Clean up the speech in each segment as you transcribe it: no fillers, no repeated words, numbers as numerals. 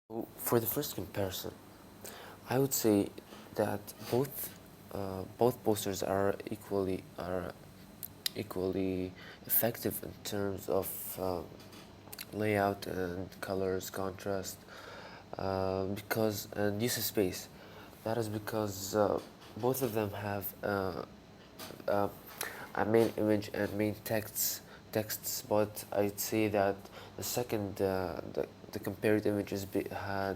For the first comparison, I would say that both posters are equally effective in terms of layout and colors, contrast, because and use of space. That is because both of them have uh, a main image and main texts, but I'd say that the second the compared images had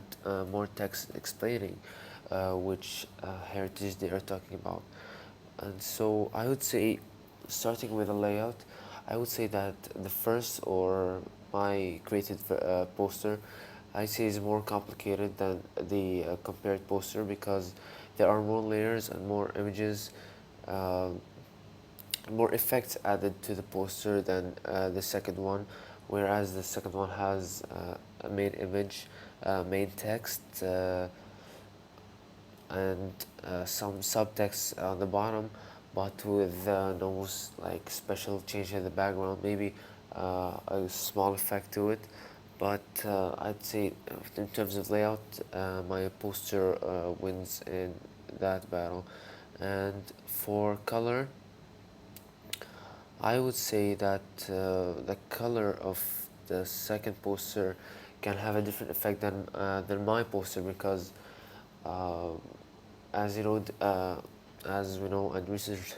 more text explaining which heritage they are talking about. And so I would say, starting with a layout, I would say that the first or my created poster, I say is more complicated than the compared poster because there are more layers and more images, uh, more effects added to the poster than the second one, whereas the second one has a main image, main text, and some subtext on the bottom, but with no like special change in the background, maybe a small effect to it. But I'd say in terms of layout, my poster wins in that battle. And for color, I would say that the color of the second poster can have a different effect than my poster because, uh, as you know, as we know, and research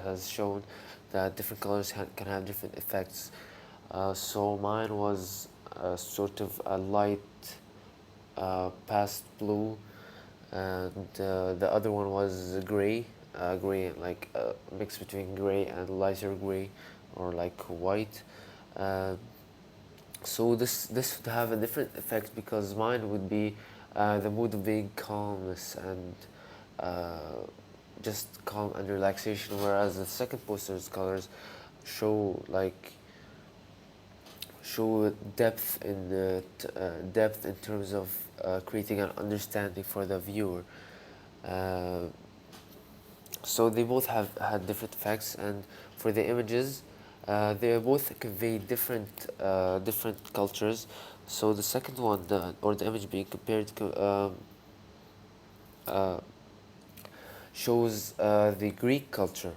has shown that different colors can have different effects. So mine was sort of a light past blue, and the other one was gray like a mix between gray and lighter gray, or like white. Uh, so this would have a different effect because mine would be the mood of being calmness and uh, just calm and relaxation, whereas the second poster's colors show like show depth in terms of creating an understanding for the viewer. Uh, so they both have had different effects, and for the images, they both convey different cultures. So the second one, or the image being compared, uh, shows the Greek culture.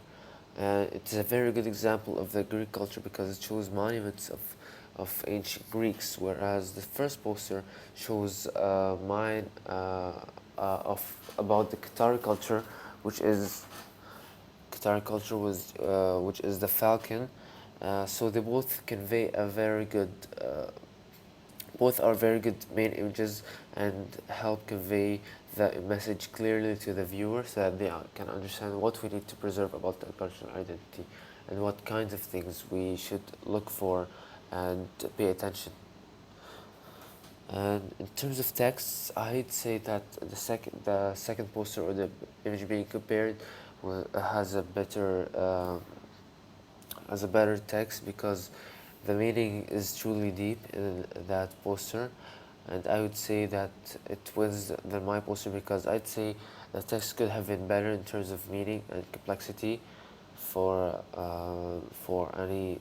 It's a very good example of the Greek culture because it shows monuments of ancient Greeks, whereas the first poster shows mine of about the Qatari culture, which is Qatari culture was which is the falcon. So they both convey a very good both are very good main images and help convey the message clearly to the viewer so that they can understand what we need to preserve about the cultural identity and what kinds of things we should look for and pay attention. And in terms of texts, I'd say that the second poster, or the image being compared, has a better text because the meaning is truly deep in that poster, and I would say that it wins than my poster because I'd say the text could have been better in terms of meaning and complexity for uh, for any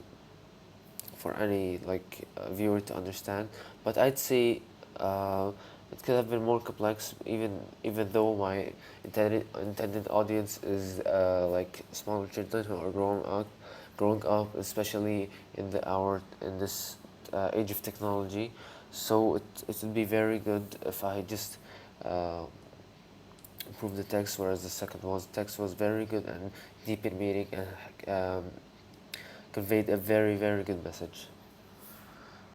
for any like viewer to understand. But I'd say it could have been more complex, even though my intended audience is like smaller children who are growing up, especially in this age of technology. So it would be very good if I just uh, improve the text, whereas the text was very good and deep in meaning and conveyed a very good message.